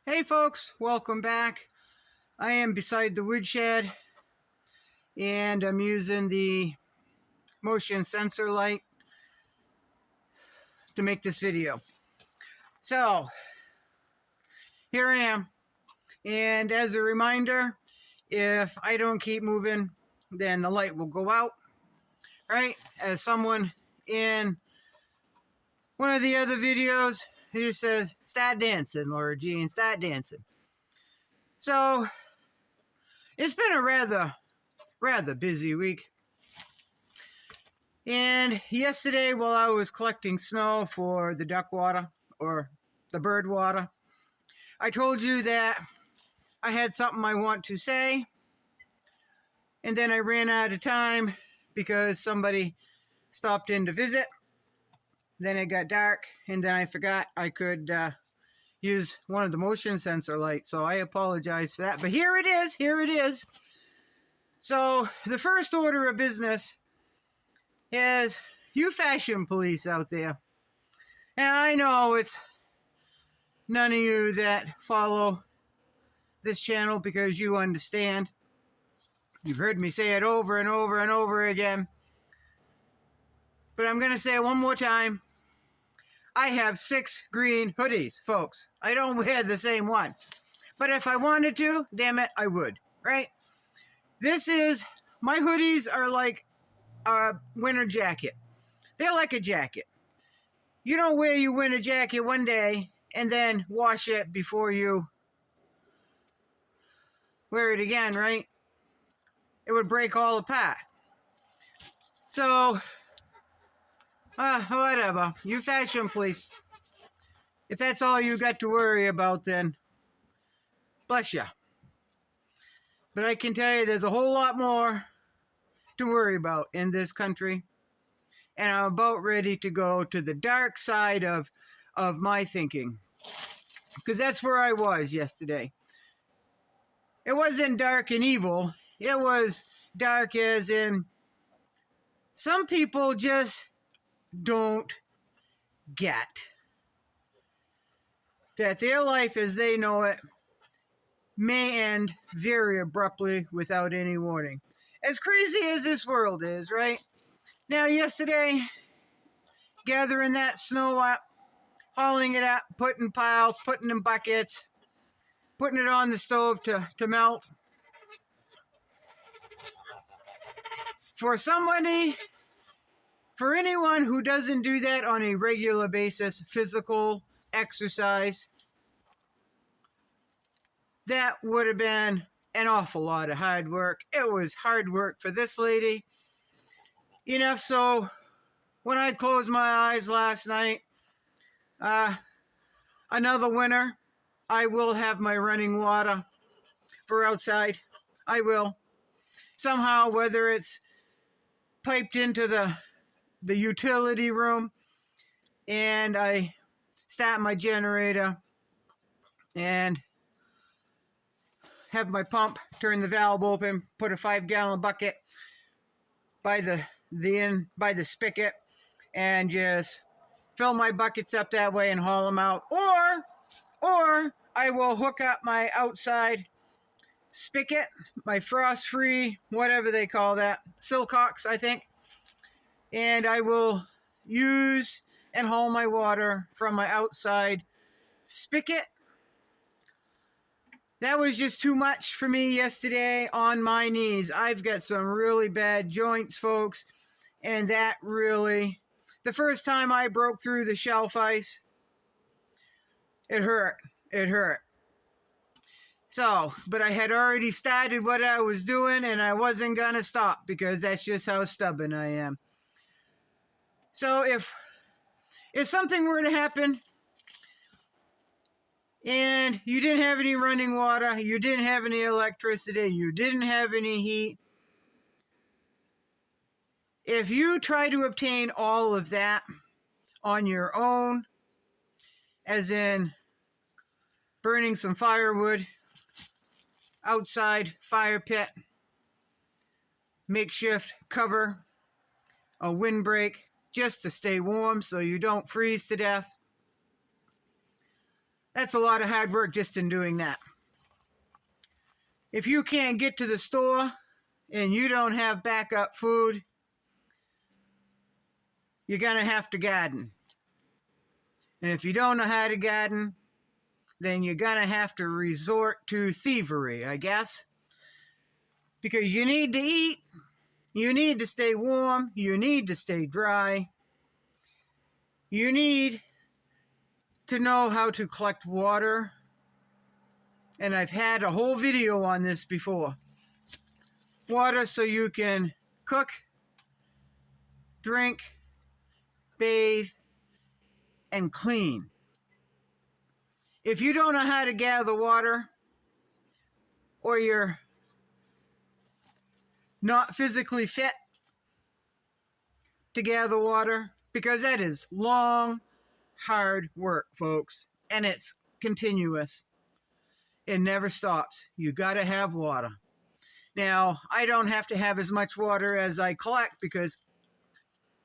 Hey folks, welcome back. I am beside the woodshed and I'm using the motion sensor light to make this video. So, here I am. And as a reminder, if I don't keep moving, then the light will go out. Right? As someone in one of the other videos, he says, start dancing, Laura Jean, start dancing. So, it's been a rather busy week. And yesterday, while I was collecting snow for the duck water, or the bird water, I told you that I had something I want to say, and then I ran out of time because somebody stopped in to visit. Then it got dark, and then I forgot I could use one of the motion sensor lights, so I apologize for that. But here it is. So the first order of business is you fashion police out there. And I know it's none of you that follow this channel because you understand. You've heard me say it over and over and over again. But I'm going to say it one more time. I have 6 green hoodies, folks. I don't wear the same one. But if I wanted to, damn it, I would, right? My hoodies are like a winter jacket. They're like a jacket. You don't wear your winter jacket one day and then wash it before you wear it again, right? It would break all apart. So, whatever. You fashion police. If that's all you got to worry about, then bless you. But I can tell you there's a whole lot more to worry about in this country. And I'm about ready to go to the dark side of my thinking. Because that's where I was yesterday. It wasn't dark and evil. It was dark as in some people just don't get that their life as they know it may end very abruptly without any warning. As crazy as this world is, right? Now, yesterday, gathering that snow up, hauling it up, putting piles, putting in buckets, putting it on the stove to melt. For anyone who doesn't do that on a regular basis, physical exercise, that would have been an awful lot of hard work. It was hard work for this lady. Enough so, when I closed my eyes last night, another winter, I will have my running water for outside. I will. Somehow, whether it's piped into the utility room and I start my generator and have my pump, turn the valve open, put a 5-gallon bucket by the spigot and just fill my buckets up that way and haul them out. Or I will hook up my outside spigot, my frost-free, whatever they call that, Silcox, I think, and I will use and haul my water from my outside spigot. That was just too much for me yesterday on my knees. I've got some really bad joints, folks, and that really, the first time I broke through the shelf ice, it hurt. It hurt. So, but I had already started what I was doing, and I wasn't going to stop because that's just how stubborn I am. So if something were to happen and you didn't have any running water, you didn't have any electricity, you didn't have any heat, if you try to obtain all of that on your own, as in burning some firewood, outside fire pit, makeshift cover, a windbreak, just to stay warm so you don't freeze to death, That's a lot of hard work just in doing that. If you can't get to the store and you don't have backup food, you're going to have to garden. And if you don't know how to garden, then you're going to have to resort to thievery, I guess. Because you need to eat, you need to stay warm, you need to stay dry, you need to know how to collect water. And I've had a whole video on this before. Water so you can cook, drink, bathe, and clean. If you don't know how to gather water, or you're not physically fit to gather water, because that is long, hard work, folks, and it's continuous. It never stops. You got to have water. Now, I don't have to have as much water as I collect, because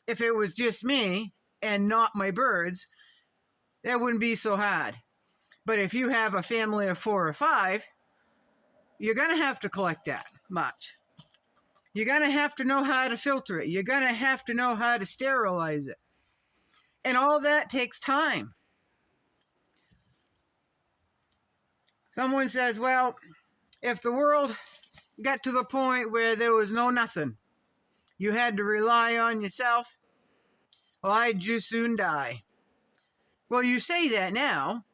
if it was just me and not my birds, that wouldn't be so hard. But if you have a family of 4 or 5, you're going to have to collect that much. You're going to have to know how to filter it. You're going to have to know how to sterilize it. And all that takes time. Someone says, well, if the world got to the point where there was no nothing, you had to rely on yourself, well, I'd just soon die. Well, you say that now.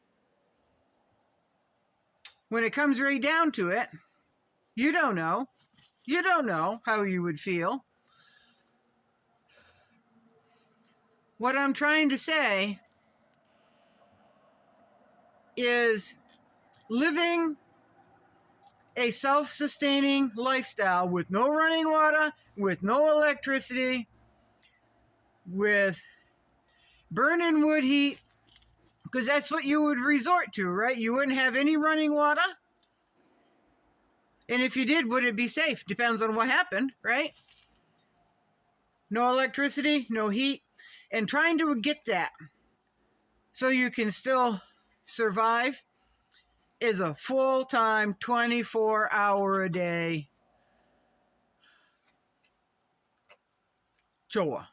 When it comes right down to it, you don't know. You don't know how you would feel. What I'm trying to say is living a self-sustaining lifestyle with no running water, with no electricity, with burning wood heat, because that's what you would resort to, right? You wouldn't have any running water. And if you did, would it be safe? Depends on what happened, right? No electricity, no heat, and trying to get that so you can still survive is a full-time, 24-hour-a-day chore.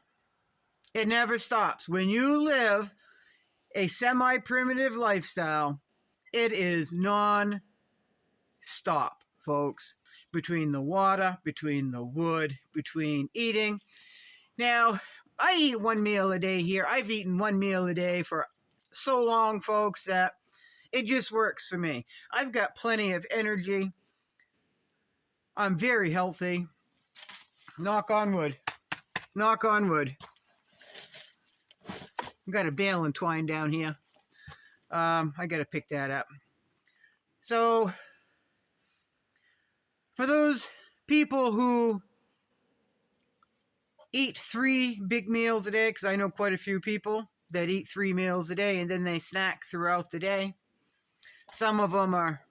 It never stops. When you live a semi-primitive lifestyle, it is non-stop, folks. Between the water, between the wood, between eating. Now, I eat 1 meal a day here. I've eaten 1 meal a day for so long, folks, that it just works for me. I've got plenty of energy. I'm very healthy. Knock on wood. Knock on wood. I've got a bale and twine down here. I got to pick that up. So, for those people who eat 3 big meals a day, because I know quite a few people that eat 3 meals a day and then they snack throughout the day. Some of them are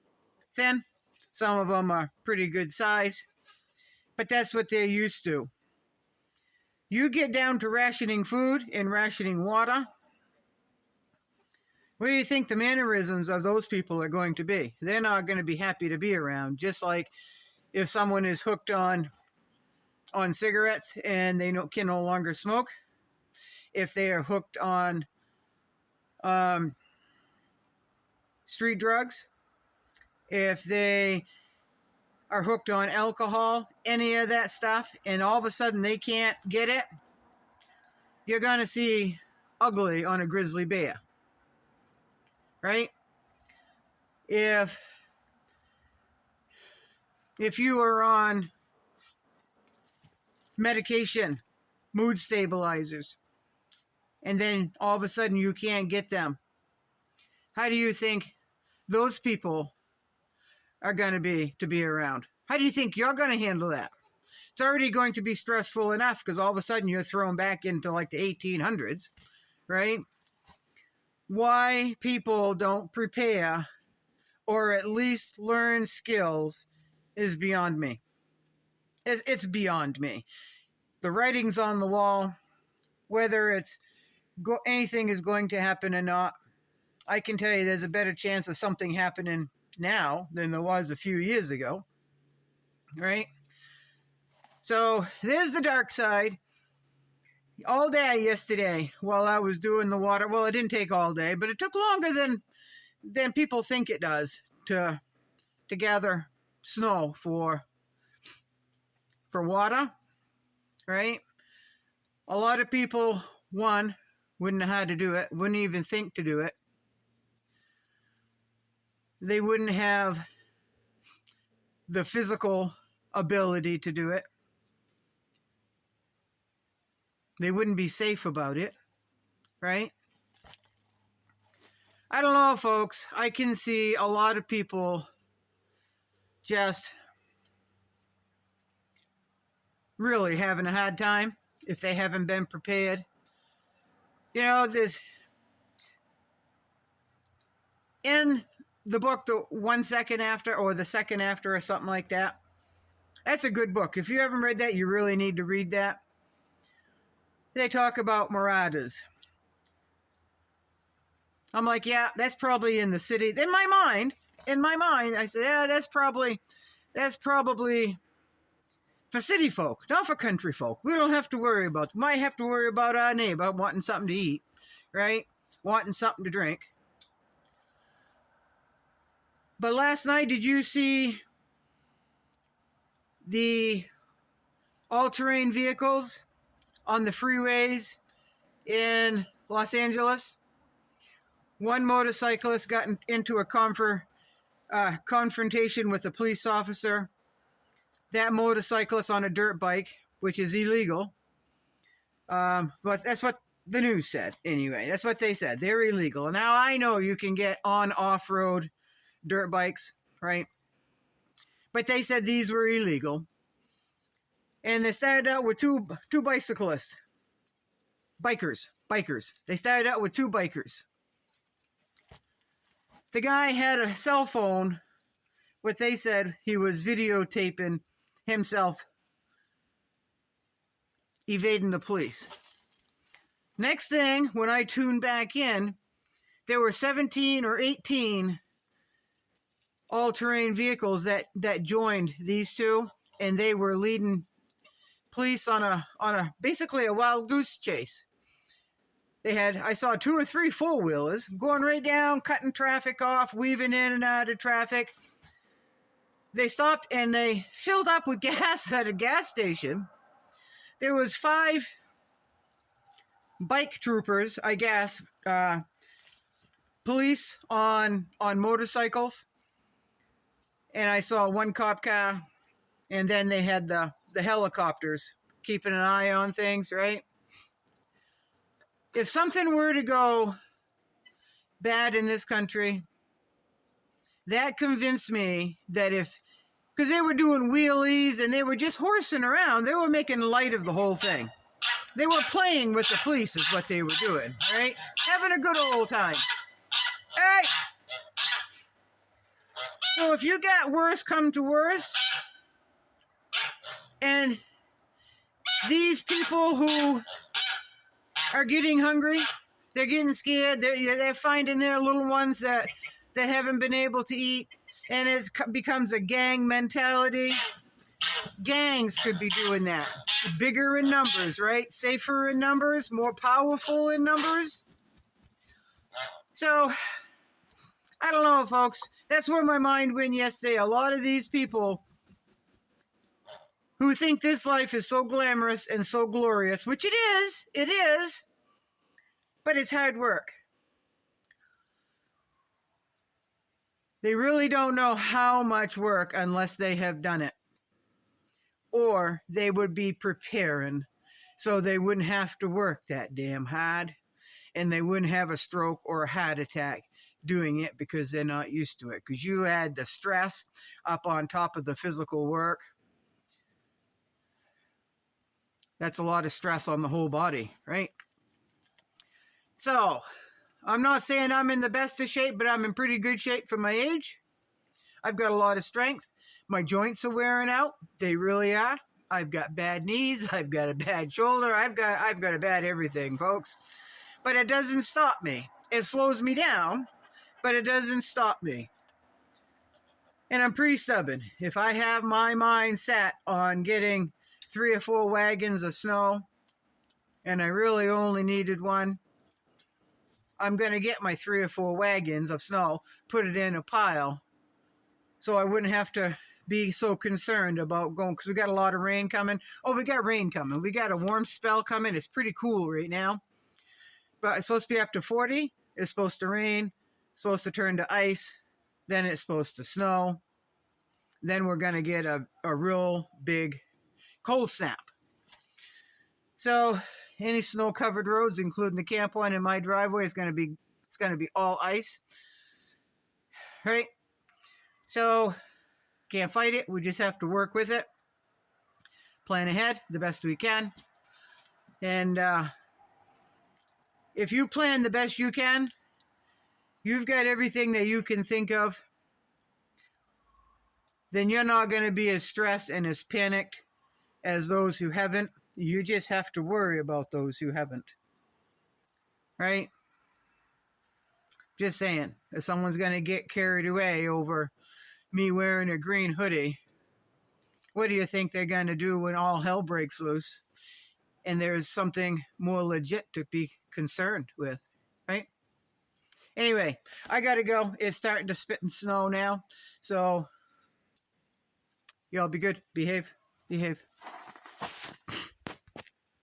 thin. Some of them are pretty good size. But that's what they're used to. You get down to rationing food and rationing water, what do you think the mannerisms of those people are going to be? They're not going to be happy to be around. Just like if someone is hooked on cigarettes and they can no longer smoke. If they are hooked on street drugs. If they are hooked on alcohol, any of that stuff, and all of a sudden they can't get it, you're going to see ugly on a grizzly bear. Right? If you are on medication, mood stabilizers, and then all of a sudden you can't get them, how do you think those people are going to be around? How do you think you're going to handle that? It's already going to be stressful enough because all of a sudden you're thrown back into like the 1800s, right? Why people don't prepare or at least learn skills is beyond me. It's beyond me. The writing's on the wall. Whether it's anything is going to happen or not, I can tell you there's a better chance of something happening now than there was a few years ago, right? So there's the dark side. All day yesterday while I was doing the water, well, it didn't take all day, but it took longer than people think it does to gather snow for water, right? A lot of people, one, wouldn't know how to do it, wouldn't even think to do it. They wouldn't have the physical ability to do it. They wouldn't be safe about it, right? I don't know, folks. I can see a lot of people just really having a hard time if they haven't been prepared. You know, there's in the book, The 1 Second After or The Second After or something like that. That's a good book. If you haven't read that, you really need to read that. They talk about marauders. I'm like, yeah, that's probably in the city. In my mind, I said, yeah, that's probably for city folk, not for country folk. We don't have to worry about them. Might have to worry about our neighbor wanting something to eat, right? Wanting something to drink. But last night, did you see the all-terrain vehicles on the freeways in Los Angeles? One motorcyclist got into a confrontation with a police officer. That motorcyclist on a dirt bike, which is illegal. But that's what the news said anyway. That's what they said. They're illegal. Now I know you can get on off-road dirt bikes, right? But they said these were illegal. And they started out with two bicyclists. Bikers. They started out with two bikers. The guy had a cell phone. What they said, he was videotaping himself evading the police. Next thing, when I tuned back in, there were 17 or 18 all-terrain vehicles that joined these two, and they were leading police on a basically a wild goose chase. I saw 2 or 3 four-wheelers going right down, cutting traffic off, weaving in and out of traffic. They stopped and they filled up with gas at a gas station. There was 5 bike troopers, I guess, police on motorcycles. And I saw 1 cop car, and then they had the helicopters keeping an eye on things, right? If something were to go bad in this country, that convinced me that because they were doing wheelies and they were just horsing around, they were making light of the whole thing. They were playing with the police is what they were doing, right? Having a good old time. Hey! So if you got worse come to worse, and these people who are getting hungry, they're getting scared, they're finding their little ones that haven't been able to eat, and it becomes a gang mentality. Gangs could be doing that. Bigger in numbers, right? Safer in numbers, more powerful in numbers. So, I don't know, folks. That's where my mind went yesterday. A lot of these people who think this life is so glamorous and so glorious, which it is, but it's hard work. They really don't know how much work unless they have done it. Or they would be preparing so they wouldn't have to work that damn hard, and they wouldn't have a stroke or a heart attack doing it because they're not used to it. Because you add the stress up on top of the physical work. That's a lot of stress on the whole body, right? So, I'm not saying I'm in the best of shape, but I'm in pretty good shape for my age. I've got a lot of strength. My joints are wearing out. They really are. I've got bad knees. I've got a bad shoulder. I've got a bad everything, folks. But it doesn't stop me. It slows me down, but it doesn't stop me. And I'm pretty stubborn. If I have my mind set on getting 3 or 4 wagons of snow, and I really only needed one, I'm going to get my 3 or 4 wagons of snow, put it in a pile, so I wouldn't have to be so concerned about going, because we got a lot of rain coming. Oh, we got rain coming. We got a warm spell coming. It's pretty cool right now. But it's supposed to be up to 40. It's supposed to rain. It's supposed to turn to ice. Then it's supposed to snow. Then we're going to get a real big cold snap. So any snow-covered roads, including the camp one in my driveway, it's going to be all ice. Right? So can't fight it. We just have to work with it. Plan ahead the best we can. And if you plan the best you can, you've got everything that you can think of, then you're not going to be as stressed and as panicked as those who haven't. You just have to worry about those who haven't. Right? Just saying. If someone's going to get carried away over me wearing a green hoodie, what do you think they're going to do when all hell breaks loose and there's something more legit to be concerned with? Right? Anyway, I got to go. It's starting to spit and snow now. So, y'all be good. Behave. Behave.